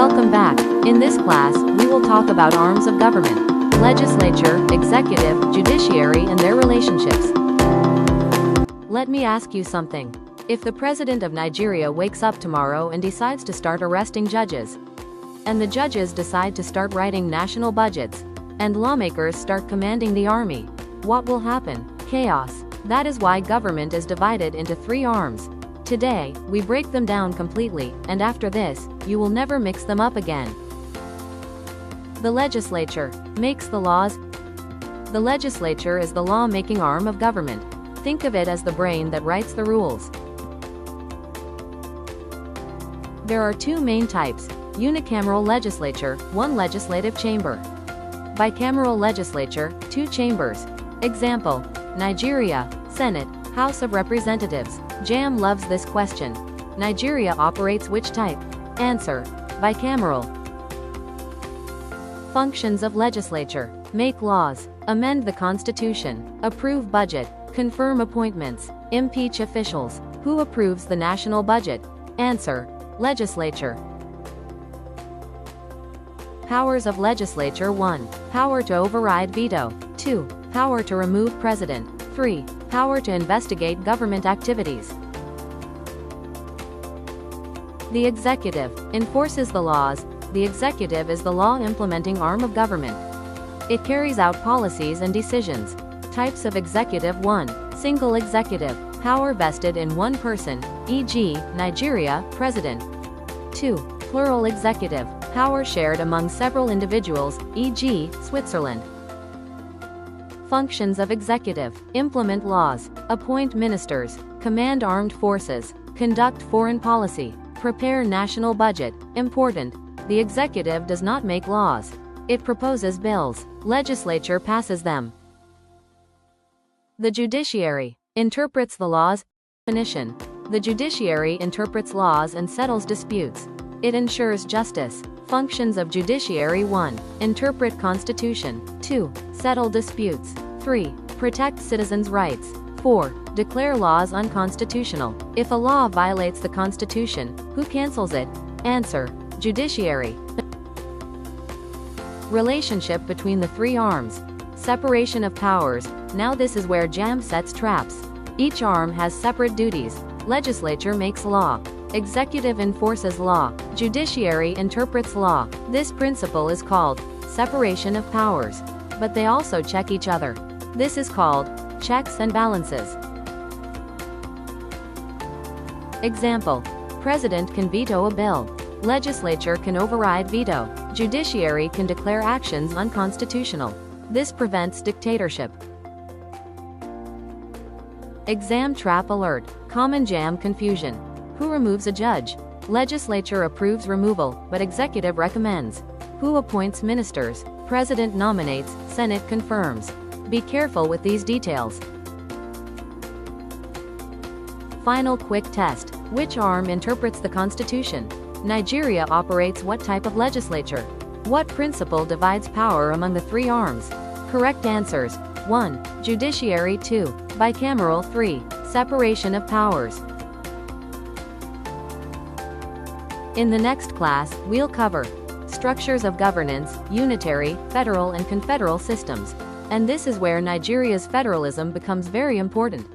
Welcome back. In this class, we will talk about arms of government: legislature, executive, judiciary, and their relationships. Let me ask you something. If the president of Nigeria wakes up tomorrow and decides to start arresting judges, and the judges decide to start writing national budgets, and lawmakers start commanding the army, what will happen? Chaos. That is why government is divided into three arms. Today, we break them down completely, and after this, you will never mix them up again. The legislature makes the laws. The legislature is the law-making arm of government. Think of it as the brain that writes the rules. There are two main types: unicameral legislature, one legislative chamber; bicameral legislature, two chambers. Example: Nigeria, Senate, House of Representatives. Jam loves this question. Nigeria operates which type? Answer: bicameral. Functions of legislature: make laws, amend the constitution, approve budget, confirm appointments, impeach officials. Who approves the national budget? Answer: legislature. Powers of legislature: 1. Power to override veto. 2. Power to remove president. 3. Power to investigate government activities. The executive enforces the laws. The executive is the law-implementing arm of government. It carries out policies and decisions. Types of executive: 1. Single executive, power vested in one person, e.g., Nigeria, president. 2. Plural executive, power shared among several individuals, e.g., Switzerland. Functions of executive: implement laws, appoint ministers, command armed forces, conduct foreign policy, prepare national budget. Important: the executive does not make laws. It proposes bills. Legislature passes them. The judiciary interprets the laws. Definition: the judiciary interprets laws and settles disputes. It ensures justice. Functions of judiciary: 1. Interpret constitution. 2. Settle disputes. 3. Protect citizens' rights. 4. Declare laws unconstitutional. If a law violates the constitution, who cancels it? Answer: judiciary. Relationship between the three arms. Separation of powers. Now this is where Jam sets traps. Each arm has separate duties. Legislature makes law. Executive enforces law. Judiciary interprets law. This principle is called separation of powers. But they also check each other. This is called checks and balances. Example: President can veto a bill. Legislature can override veto. Judiciary can declare actions unconstitutional. This prevents dictatorship. Exam trap alert. Common Jam confusion. Who removes a judge? Legislature approves removal, but executive recommends. Who appoints ministers? President nominates, Senate confirms. Be careful with these details. Final quick test. Which arm interprets the Constitution? Nigeria operates what type of legislature? What principle divides power among the three arms? Correct answers: 1. Judiciary. 2. Bicameral. 3. Separation of powers. In the next class, we'll cover structures of governance, unitary, federal and confederal systems. And this is where Nigeria's federalism becomes very important.